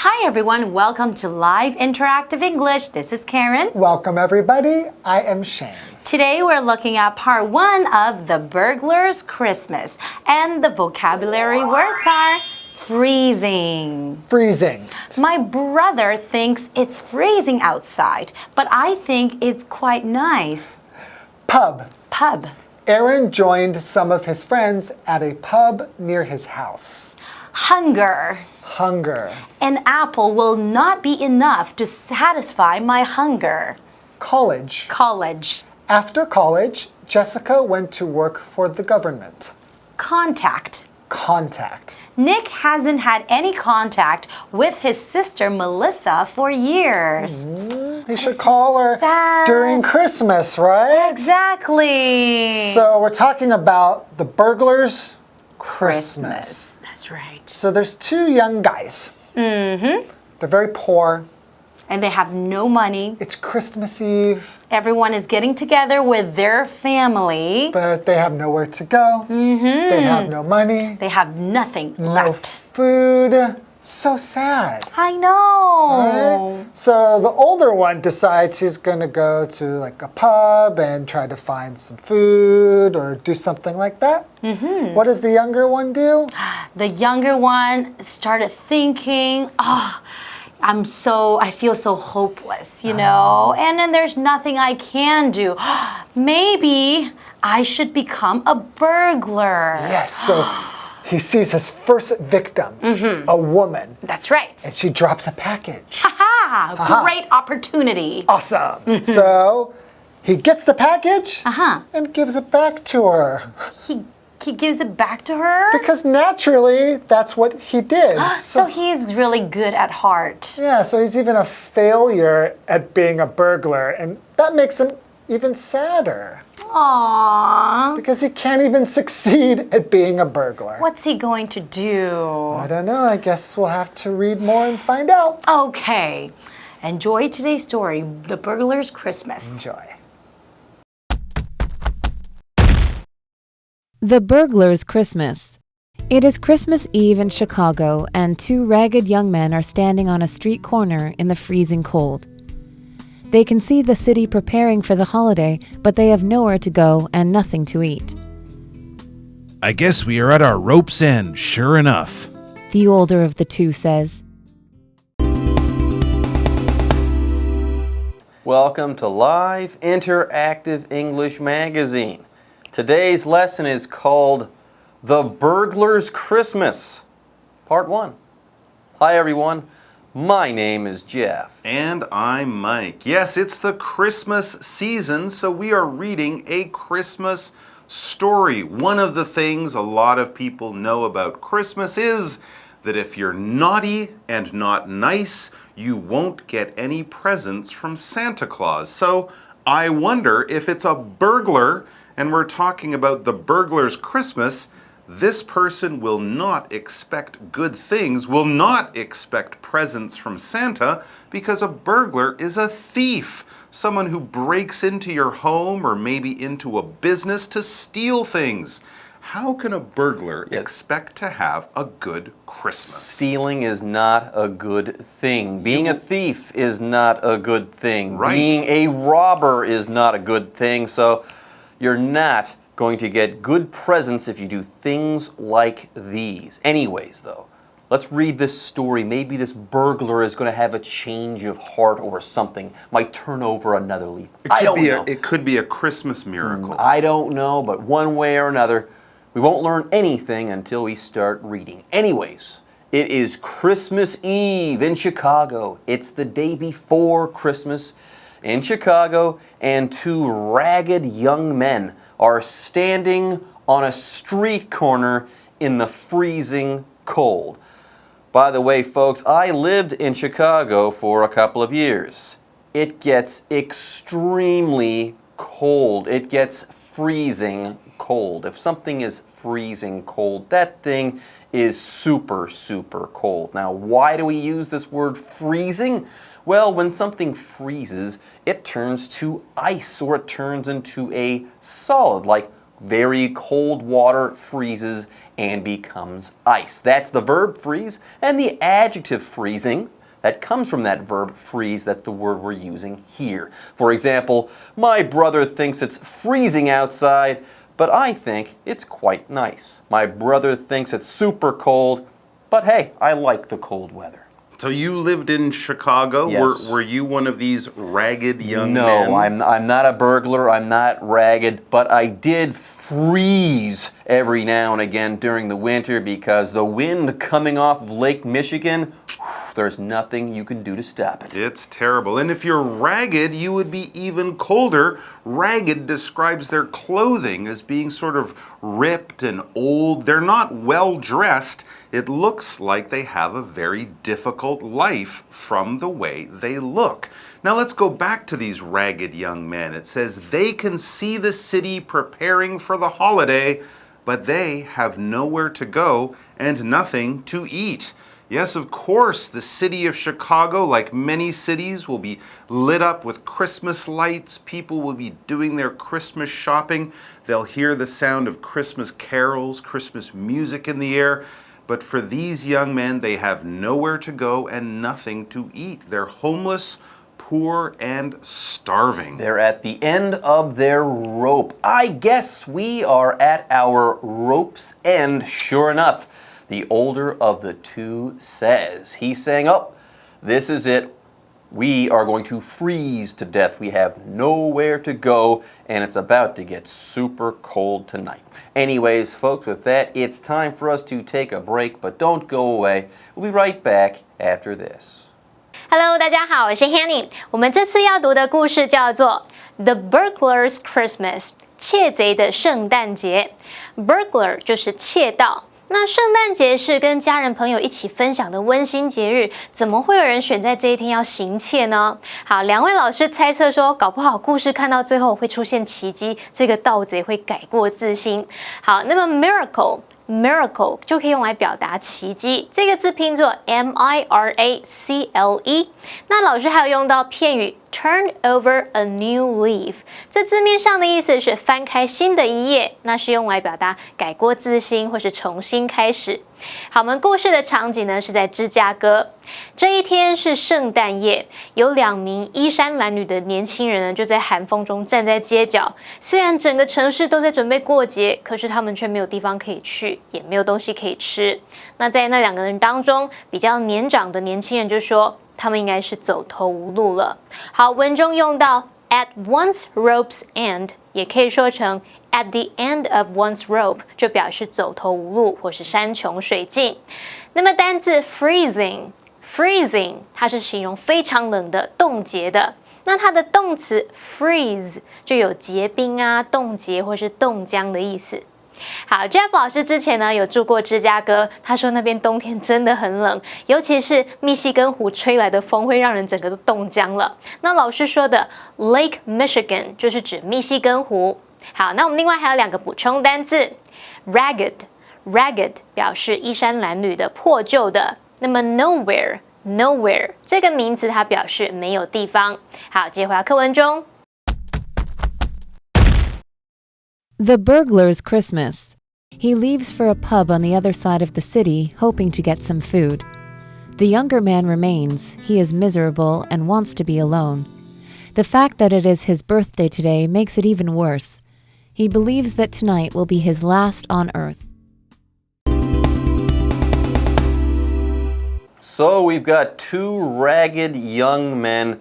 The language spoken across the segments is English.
Hi everyone, welcome to Live Interactive English. This is Karen. Welcome everybody, I am Shane. Today we're looking at part 1 of The Burglar's Christmas. And the vocabulary words are freezing. Freezing. My brother thinks it's freezing outside, but I think it's quite nice. Pub. Pub. Aaron joined some of his friends at a pub near his house. Hunger. Hunger. An apple will not be enough to satisfy my hunger. College. College. After college, Jessica went to work for the government. Contact. Contact. Nick hasn't had any contact with his sister Melissa for years. He should call her during Christmas, right? Exactly. So we're talking about the burglar's Christmas. That's right. So there's two young guys. They're very poor. And they have no money. It's Christmas Eve. Everyone is getting together with their family. But they have nowhere to go. They have no money. They have nothing No left. food. So sad. I know. Right? So the older one decides he's going to go to like a pub and try to find some food or do something like that. What does the younger one do? The younger one started thinking, I feel so hopeless, you know, and then there's nothing I can do. Maybe I should become a burglar. Yes, so he sees his first victim, a woman. That's right. And she drops a package. Great opportunity. Awesome. So he gets the package and gives it back to her. He gives it back to her? Because naturally, that's what he did. So he's really good at heart. Yeah, so he's even a failure at being a burglar, and that makes him even sadder. Aww. Because he can't even succeed at being a burglar. What's he going to do? I don't know. I guess we'll have to read more and find out. Okay. Enjoy today's story, The Burglar's Christmas. Enjoy. The Burglar's Christmas. It is Christmas Eve in Chicago, and two ragged young men are standing on a street corner in the freezing cold. They can see the city preparing for the holiday, but they have nowhere to go and nothing to eat. I guess we are at our rope's end, sure enough. The older of the two says. Welcome to Live Interactive English Magazine. Today's lesson is called The Burglar's Christmas, Part 1. Hi everyone, my name is Jeff. And I'm Mike. Yes, it's the Christmas season, so we are reading a Christmas story. One of the things a lot of people know about Christmas is that if you're naughty and not nice, you won't get any presents from Santa Claus. So I wonder if it's a burglar and we're talking about the burglar's Christmas, this person will not expect good things, will not expect presents from Santa, because a burglar is a thief, someone who breaks into your home or maybe into a business to steal things. How can a burglar expect to have a good Christmas? Stealing is not a good thing. Being a thief is not a good thing. Right. Being a robber is not a good thing. So you're not going to get good presents if you do things like these. Anyways, though, let's read this story. Maybe this burglar is going to have a change of heart or something. Might turn over another leaf. I don't know. It could be a Christmas miracle. I don't know, but one way or another, we won't learn anything until we start reading. Anyways, it is Christmas Eve in Chicago. It's the day before Christmas in Chicago, and two ragged young men are standing on a street corner in the freezing cold. By the way, folks, I lived in Chicago for a couple of years. It gets extremely cold. It gets freezing cold. If something is freezing cold, that thing is super, super cold. Now, why do we use this word freezing? Well, when something freezes, it turns to ice or it turns into a solid like Very cold water freezes and becomes ice. That's the verb freeze, and the adjective freezing that comes from that verb freeze, that's the word we're using here. For example, my brother thinks it's freezing outside, but I think it's quite nice. My brother thinks it's super cold, but hey, I like the cold weather. So you lived in Chicago? Yes. Were you one of these ragged young men? No, I'm not a burglar, I'm not ragged, but I did freeze every now and again during the winter because the wind coming off of Lake Michigan, there's nothing you can do to stop it. It's terrible. And if you're ragged, you would be even colder. Ragged describes their clothing as being sort of ripped and old. They're not well dressed. It looks like they have a very difficult life from the way they look. Now let's go back to these ragged young men. It says they can see the city preparing for the holiday, but they have nowhere to go and nothing to eat. Yes, of course, the city of Chicago, like many cities, will be lit up with Christmas lights. People will be doing their Christmas shopping. They'll hear the sound of Christmas carols, Christmas music in the air. But for these young men, they have nowhere to go and nothing to eat. They're homeless, poor, and starving. They're at the end of their rope. I guess we are at our rope's end, sure enough. The older of the two says. He's saying, oh, this is it. We are going to freeze to death. We have nowhere to go, and it's about to get super cold tonight. Anyways, folks, with that, it's time for us to take a break, but don't go away. We'll be right back after this. Hello， 大家好，我是 Hanny。我们这次要读的故事叫做《The Burglar's Christmas》，窃贼的圣诞节。Burglar 就是窃盗。那圣诞节是跟家人朋友一起分享的温馨节日，怎么会有人选在这一天要行窃呢？好，两位老师猜测说，搞不好故事看到最后会出现奇迹，这个盗贼会改过自新。好，那么 miracle 就可以用来表达奇迹，这个字拼作 miracle。那老师还有用到片语 turn over a new leaf， 这字面上的意思是翻开新的一页，那是用来表达改过自新或是重新开始。好，我们故事的场景呢是在芝加哥，这一天是圣诞夜，有2名衣衫褴褛的年轻人呢就在寒风中站在街角。虽然整个城市都在准备过节，可是他们却没有地方可以去，也没有东西可以吃。那在那2个人当中，比较年长的年轻人就说，他们应该是走投无路了。好，文中用到 at one's rope's end， 也可以说成 at the end of one's rope， 就表示走投无路或是山穷水尽。那么单字 freezing， 它是形容非常冷的、冻结的。那它的动词 freeze 就有结冰啊、冻结或是冻僵的意思。好 ，Jeff 老师之前呢有住过芝加哥，他说那边冬天真的很冷，尤其是密西根湖吹来的风会让人整个都冻僵了。那老师说的 Lake Michigan 就是指密西根湖。好，那我们另外还有2个补充单字 ，ragged 表示衣衫褴褛的、破旧的。那么 nowhere 这个名词它表示没有地方。好，接回到课文中。The burglar's Christmas. He leaves for a pub on the other side of the city, hoping to get some food. The younger man remains. He is miserable and wants to be alone. The fact that it is his birthday today makes it even worse. He believes that tonight will be his last on earth. So we've got 2 ragged young men,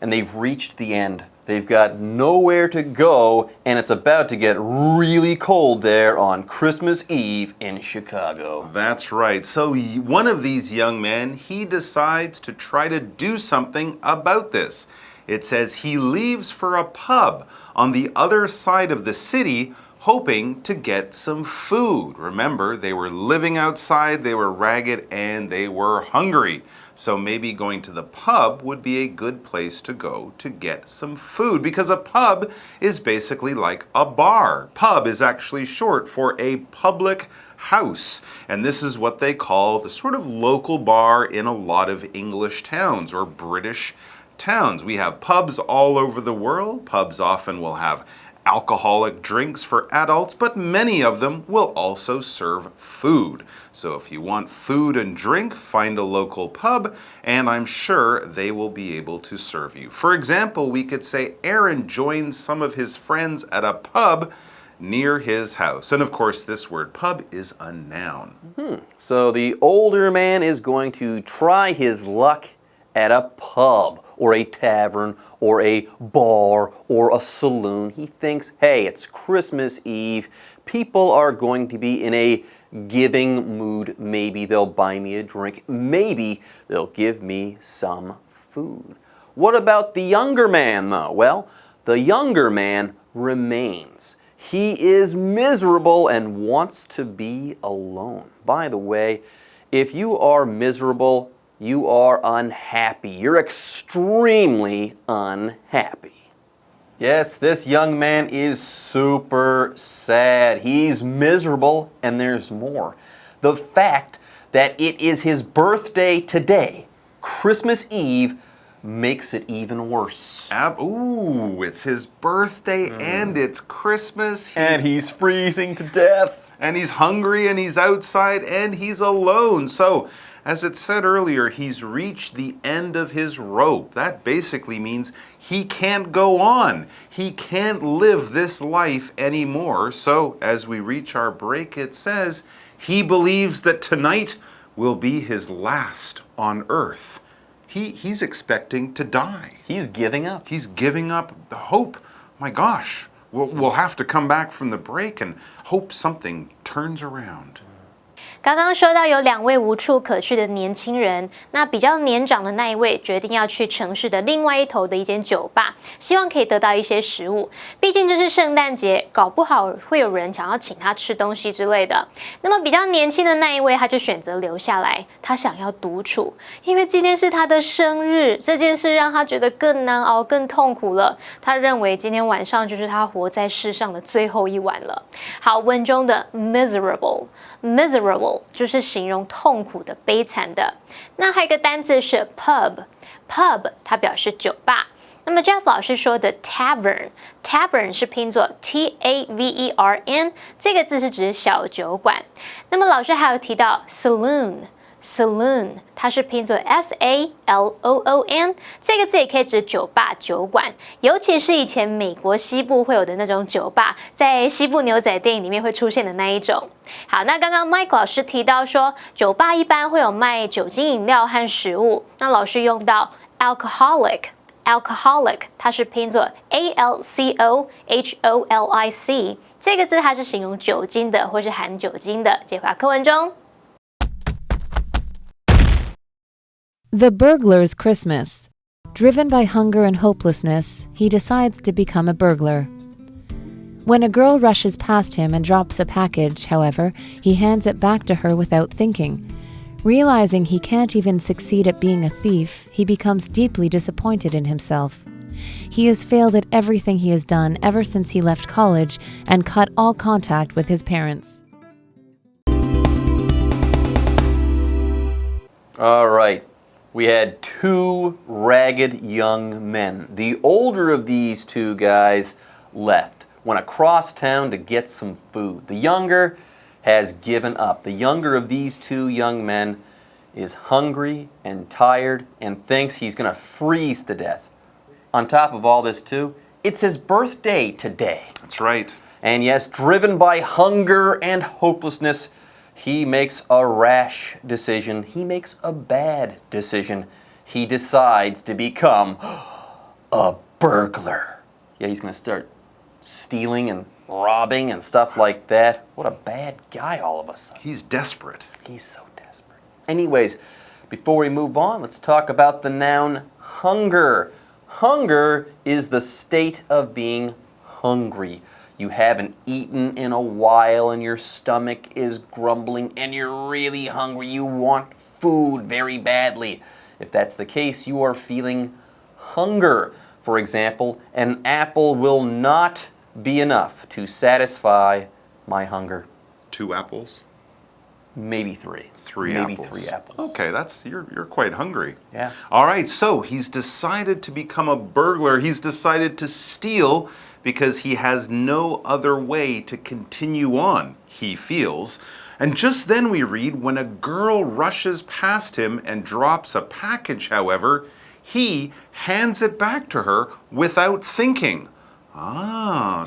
and they've reached the end. They've got nowhere to go, and it's about to get really cold there on Christmas Eve in Chicago. That's right. So one of these young men, he decides to try to do something about this. It says he leaves for a pub on the other side of the city, hoping to get some food. Remember, they were living outside, they were ragged, and they were hungry. So maybe going to the pub would be a good place to go to get some food, because a pub is basically like a bar. Pub is actually short for a public house, and this is what they call the sort of local bar in a lot of English towns or British towns. We have pubs all over the world. Pubs often will have alcoholic drinks for adults, but many of them will also serve food. So if you want food and drink, find a local pub, and I'm sure they will be able to serve you. For example, we could say Aaron joins some of his friends at a pub near his house. And of course, this word pub is a noun. So the older man is going to try his luck at a pub or a tavern or a bar or a saloon. He thinks, hey, it's Christmas Eve. People are going to be in a giving mood. Maybe they'll buy me a drink. Maybe they'll give me some food. What about the younger man, though? Well, the younger man remains. He is miserable and wants to be alone. By the way, if you are miserable, you are unhappy. You're extremely unhappy. Yes, this young man is super sad. He's miserable, and there's more. The fact that it is his birthday today, Christmas Eve, makes it even worse. Ooh, it's his birthday and it's Christmas. And he's freezing to death. And he's hungry and he's outside and he's alone. So, as it said earlier, he's reached the end of his rope. That basically means he can't go on. He can't live this life anymore. So, as we reach our break, it says he believes that tonight will be his last on earth. He's expecting to die. He's giving up. He's giving up the hope. My gosh, we'll have to come back from the break and hope something turns around. 刚刚说到有2位无处可去的年轻人，那比较年长的那一位决定要去城市的另外一头的一间酒吧，希望可以得到一些食物。毕竟这是圣诞节，搞不好会有人想要请他吃东西之类的。那么比较年轻的那一位，他就选择留下来，他想要独处，因为今天是他的生日。这件事让他觉得更难熬、更痛苦了。他认为今天晚上就是他活在世上的最后一晚了。好，文中的 miserable 就是形容痛苦的、悲惨的。那还有一个单字是 pub， 它表示酒吧。那么 Jeff 老师说的 tavern 是拼作 T-A-V-E-R-N， 这个字是指小酒馆。那么老师还有提到 saloon， 它是拼作 S-A-L-O-O-N， 这个字也可以指酒吧、酒馆，尤其是以前美国西部会有的那种酒吧，在西部牛仔电影里面会出现的那一种。好，那刚刚 Mike 老师提到说，酒吧一般会有卖酒精饮料和食物，那老师用到 alcoholic， 它是拼作 A-L-C-O-H-O-L-I-C， 这个字它是形容酒精的或是含酒精的。接回到课文中。The burglar's Christmas. Driven by hunger and hopelessness, he decides to become a burglar. When a girl rushes past him and drops a package, however, he hands it back to her without thinking. Realizing he can't even succeed at being a thief, he becomes deeply disappointed in himself. He has failed at everything he has done ever since he left college and cut all contact with his parents. All right. We had 2 ragged young men. The older of these 2 guys left, went across town to get some food. The younger has given up. The younger of these 2 young men is hungry and tired and thinks he's going to freeze to death. On top of all this, too, it's his birthday today. That's right. And yes, driven by hunger and hopelessness, he makes a rash decision. He makes a bad decision. He decides to become a burglar. Yeah, he's going to start stealing and robbing and stuff like that. What a bad guy all of a sudden. He's desperate. He's so desperate. Anyways, before we move on, let's talk about the noun hunger. Hunger is the state of being hungry. You haven't eaten in a while and your stomach is grumbling and you're really hungry. You want food very badly. If that's the case, you are feeling hunger. For example, an apple will not be enough to satisfy my hunger. 2 apples? Maybe 3. Maybe apples. 3 apples. Okay, you're quite hungry. Yeah. All right, so he's decided to become a burglar. He's decided to steal because he has no other way to continue on, he feels. And just then we read, when a girl rushes past him and drops a package, however, he hands it back to her without thinking.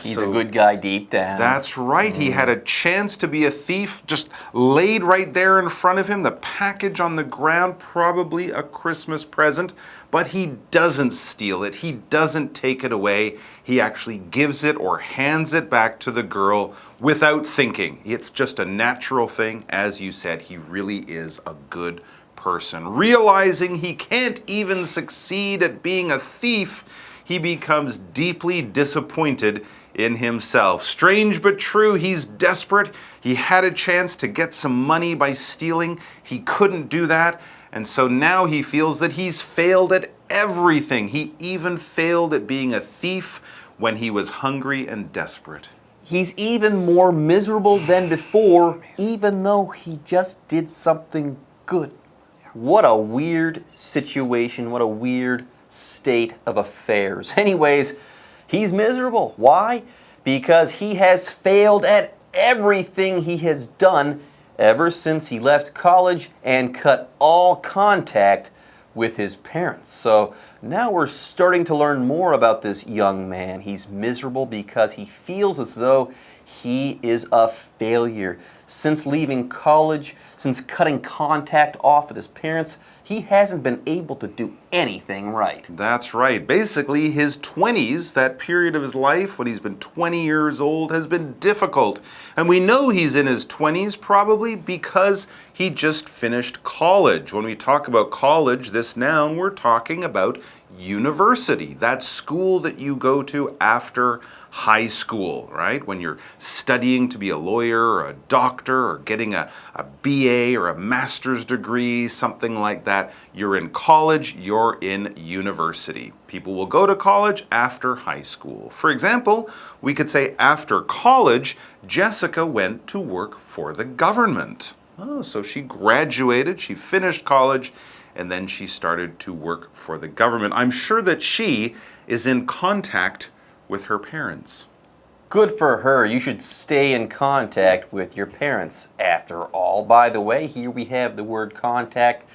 He's a good guy deep down. That's right. He had a chance to be a thief just laid right there in front of him. The package on the ground, probably a Christmas present, but he doesn't steal it. He doesn't take it away. He actually gives it or hands it back to the girl without thinking. It's just a natural thing. As you said, he really is a good person. Realizing he can't even succeed at being a thief, he becomes deeply disappointed in himself. Strange but true, he's desperate. He had a chance to get some money by stealing. He couldn't do that, and so now he feels that he's failed at everything. He even failed at being a thief when he was hungry and desperate. He's even more miserable than before, even though he just did something good. What a weird situation, what a weird state of affairs. Anyways, he's miserable. Why? Because he has failed at everything he has done ever since he left college and cut all contact with his parents. So now we're starting to learn more about this young man. He's miserable because he feels as though he is a failure. Since leaving college, since cutting contact off with his parents, he hasn't been able to do anything right. That's right. Basically, his 20s, that period of his life when he's been 20 years old, has been difficult. And we know he's in his 20s probably because he just finished college. When we talk about college, this noun, we're talking about university. That school that you go to after high school, right? When you're studying to be a lawyer or a doctor or getting a BA or a master's degree, something like that. You're in college, you're in university. People will go to college after high school. For example, we could say after college, Jessica went to work for the government. Oh, so she graduated, she finished college, and then she started to work for the government. I'm sure that she is in contact with her parents. Good for her. You should stay in contact with your parents after all. By the way, here we have the word contact.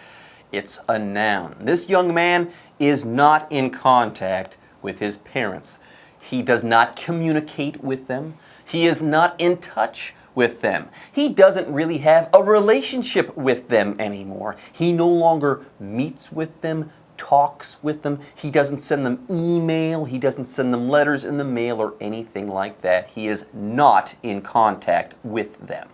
It's a noun. This young man is not in contact with his parents. He does not communicate with them. He is not in touch with them. He doesn't really have a relationship with them anymore. He no longer meets with them, talks with them. He doesn't send them email. He doesn't send them letters in the mail or anything like that. He is not in contact with them.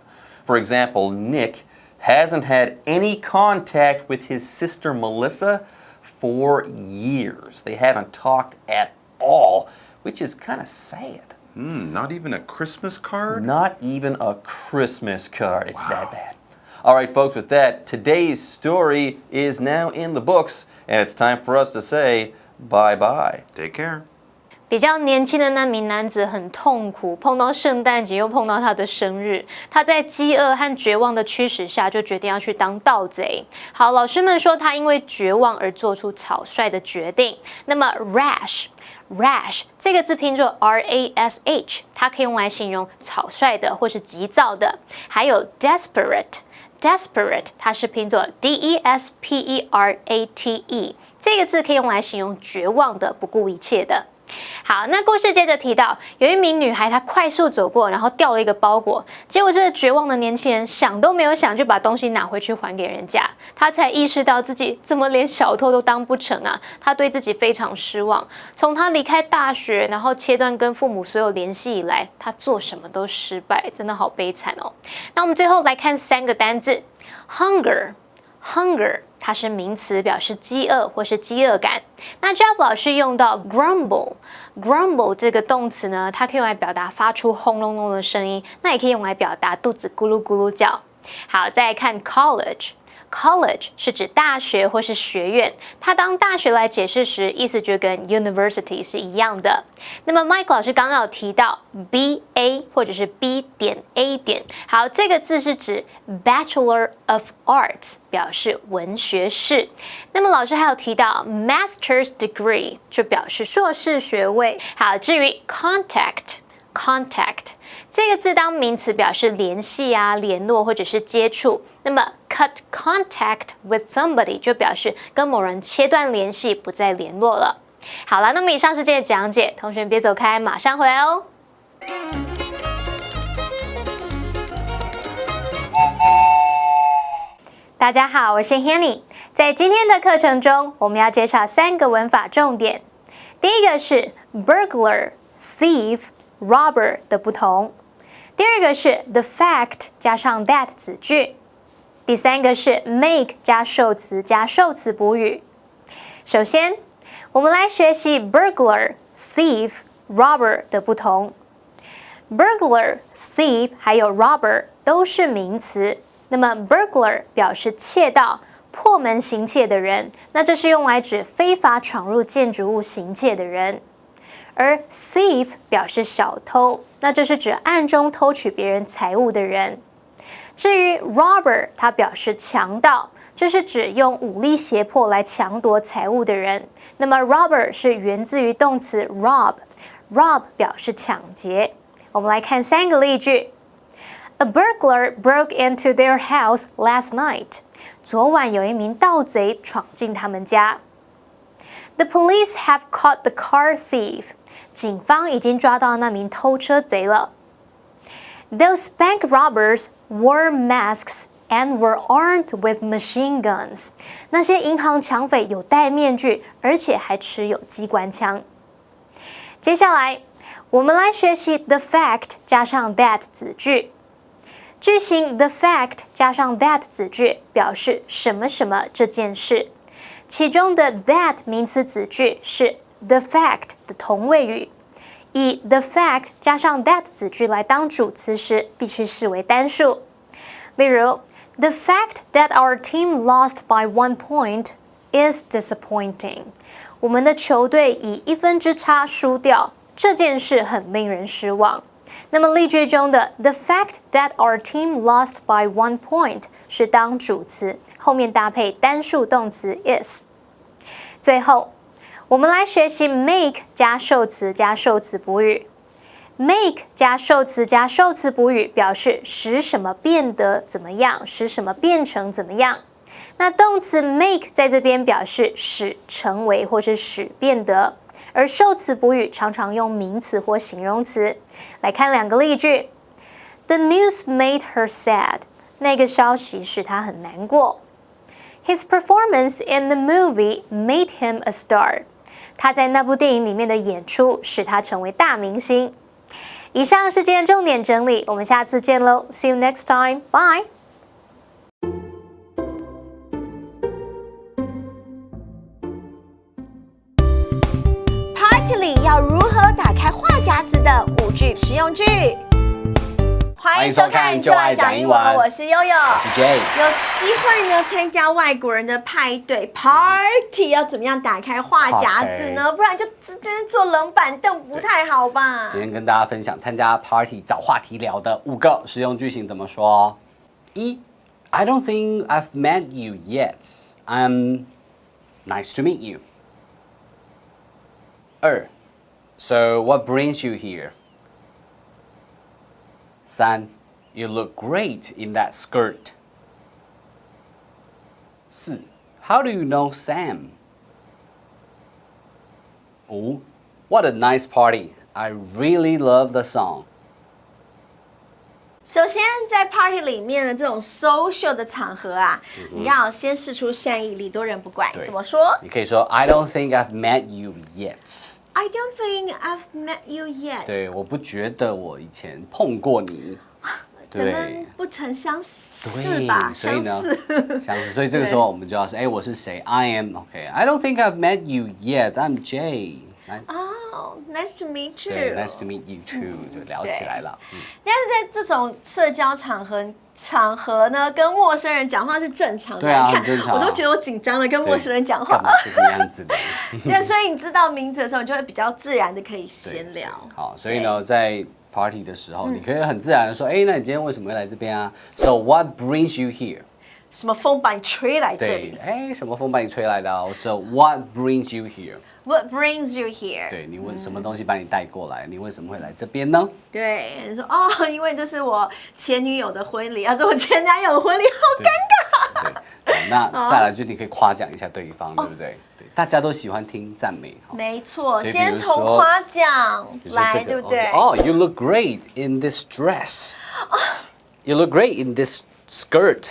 For example, Nick hasn't had any contact with his sister Melissa for years. They haven't talked at all, which is kind of sad. Not even a Christmas card? Not even a Christmas card. It's that bad. All right, folks, with that, today's story is now in the books, and it's time for us to say bye-bye. Take care. 比较年轻的那名男子很痛苦，碰到圣诞节又碰到他的生日，他在饥饿和绝望的驱使下，就决定要去当盗贼。好，老师们说他因为绝望而做出草率的决定。那么 rash 这个字拼作 R-A-S-H， 它可以用来形容草率的或是急躁的。还有 desperate， 它是拼作 D-E-S-P-E-R-A-T-E， 这个字可以用来形容绝望的、不顾一切的。好，那故事接着提到，有一名女孩，她快速走过，然后掉了一个包裹，结果这个绝望的年轻人想都没有想，就把东西拿回去还给人家。他才意识到自己怎么连小偷都当不成啊！他对自己非常失望。从他离开大学，然后切断跟父母所有联系以来，他做什么都失败，真的好悲惨哦。那我们最后来看3个单字 ，hunger。它是名词，表示饥饿或是饥饿感。那 Jeff 老师用到 grumble 这个动词呢，它可以用来表达发出轰隆隆的声音，那也可以用来表达肚子咕噜咕噜叫。好，再来看 college college 是指大学或是学院，它当大学来解释时，意思就跟 university 是一样的。那么 Mike 老师刚刚有提到 BA 或者是 B 点 A 点，好，这个字是指 Bachelor of Arts， 表示文学士。那么老师还有提到 Master's Degree， 就表示硕士学位。好，至于 contact 这个字当名词表示联系啊、联络或者是接触。那么 cut contact with somebody 就表示跟某人切断联系，不再联络了。好了，那么以上是这个讲解，同学别走开，马上回来哦。大家好，我是 Hanny。在今天的课程中，我们要介绍3个文法重点。第一个是 burglar、thief、robber 的不同。第二个是 the fact 加上 that 子句。第三个是 make 加受词加受词补语。首先，我们来学习 burglar、thief、robber 的不同。burglar、thief 还有 robber 都是名词。那么 burglar 表示窃盗、破门行窃的人，那这是用来指非法闯入建筑物行窃的人。而 thief 表示小偷，那这是指暗中偷取别人财物的人。至于 robber， 它表示强盗，这是指用武力胁迫来抢夺财物的人。那么 robber 是源自于动词 rob 表示抢劫。我们来看3个例句。A burglar broke into their house last night. 昨晚有一名盗贼闯进他们家。The police have caught the car thief. 警方已经抓到那名偷车贼了。Those bank robbers wore masks and were armed with machine guns. 那些银行抢匪有戴面具，而且还持有机关枪。接下来，我们来学习 the fact 加上 that 子句。句型 the fact 加上 that 子句表示什么什么这件事，其中的 that 名词子句是 the fact 的同位语，以 the fact 加上 that 子句来当主词时，必须视为单数。例如 The fact that our team lost by 1 point is disappointing. 我们的球队以1分之差输掉，这件事很令人失望。那么例句中的 The fact that our team lost by 1 point 是当主词，后面搭配单数动词 is。最后，我们来学习 make 加受词加受词补语。make 加受词加受词补语表示使什么变得怎么样，使什么变成怎么样。那动词 make 在这边表示使成为或是使变得，而受词补语常常用名词或形容词。来看2个例句。The news made her sad. 那个消息使她很难过。His performance in the movie made him a star. 他在那部电影里面的演出使他成为大明星。以上是今天重点整理，我们下次见喽 ！See you next time. Bye. Party 里要如何打开话匣子的5句实用句？欢迎收看《就爱讲英文》，我是悠悠，我是 Jay。有机会呢参加外国人的派对 party， 要怎么样打开话匣子呢？不然就直接坐冷板凳不太好吧？今天跟大家分享参加 party 找话题聊的5个实用句型怎么说。1. I don't think I've met you yet. Nice to meet you. 2. So what brings you here? 3. You look great in that skirt. 4. How do you know Sam? 5. What a nice party. I really love the song. 首先，在 party 里面的这种 social 的场合啊，你要先释出善意，礼多人不怪。怎么说？你可以说 I don't think I've met you yet. I don't think I've met you yet. 对，我不觉得我以前碰过你。咱们不曾相识吧？所以呢，相似。所以这个时对候我们就要说，哎，我是谁 ？I am OK. I don't think I've met you yet. I'm Jay. Oh, nice to meet you. 对，Nice to meet you too，就聊起来了。但是在这种社交场合呢，跟陌生人讲话是正常的。对啊，你看很正常啊我都觉得我紧张了，跟陌生人讲话干。嘛这个样子的？对，所以你知道名字的时候，你就会比较自然的可以闲聊。好，所以呢，在 party 的时候，你可以很自然的说，哎，那你今天为什么会来这边啊？So what brings you here？什么风把你吹来这对里，哎，什么风把你吹来的哦？So what brings you here？ ？What brings you here？对，你问什么东西把你带过来？你为什么会来这边呢？对，你说哦，因为这是我前女友的婚礼，这是我前男友的婚礼，好尴尬。对，好那再来就你可以夸奖一下对方，对不对？对，大家都喜欢听赞美。没错，所以比先如说从夸奖比如说这来，个对不对？哦，You look great in this dress. You look great in this skirt.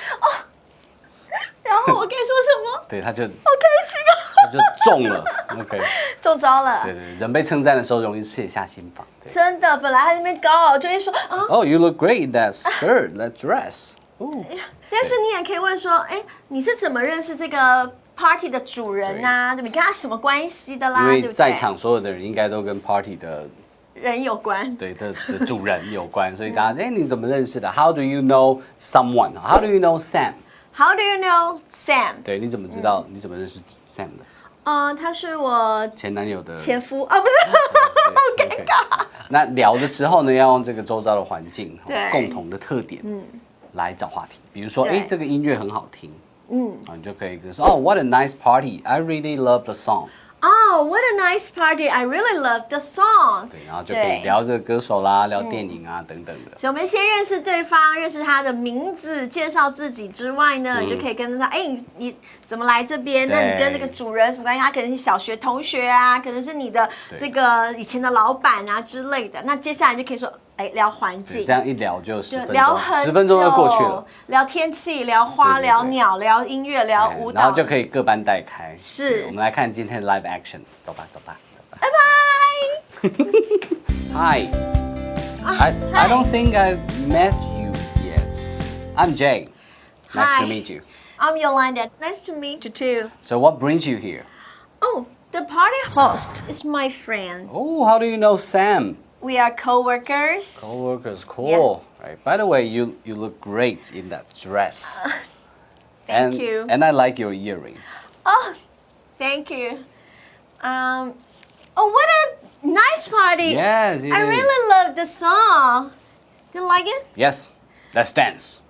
然后我该说什么？对，他就好开心哦，他就中了。OK，中招了。对对，人被称赞的时候容易卸下心防。对真的，本来他那边高傲，就会说啊，哦，You look great in that skirt, that dress. 哦，但是你也可以问说，哎，你是怎么认识这个 party 的主人呐？对不对？你跟他什么关系的啦？因对不对？为在场所有的人应该都跟 party 的人有关。对的主人有关，所以大家哎你怎么认识的？How do you know someone? How do you know Sam? How do you know Sam？对，你怎么知道？你怎么认识 Sam 的？他是我前男友的前夫啊，不是，对好尴尬。那聊的时候呢，要用这个周遭的环境、对共同的特点，来找话题。比如说，对哎，这个音乐很好听，你就可以说，哦，What a nice party! I really love the song. Oh, what a nice party! I really love the song. 对，然后就可以聊这个歌手啦，聊电影啊等等的。所以我们先认识对方，认识他的名字，介绍自己之外呢，你就可以跟他，哎，你怎么来这边？那你跟这个主人什么关系？他可能是小学同学啊，可能是你的这个以前的老板啊之类的。那接下来就可以说，哎，聊环境，这样一聊就10分钟，聊很久10分钟就过去了。聊天气，聊花，对对对聊鸟，聊音乐，聊舞蹈，然后就可以各班带开。是对我们来看今天的 live action，走吧，走吧，走吧。拜拜。 Hi. I don't think I've met you yet. I'm Jay. Nice Hi. to meet you. I'm Yolanda. Nice to meet you too. So what brings you here? Oh, the party host is my friend. Oh, how do you know Sam? We are co-workers. Co-workers, cool. Right. By the way, you look great in that dress. Thank you. And I like your earring. Oh, thank you. Oh, what a nice party. Yes, it I is. really love the song. Do you like it? Yes. Let's dance.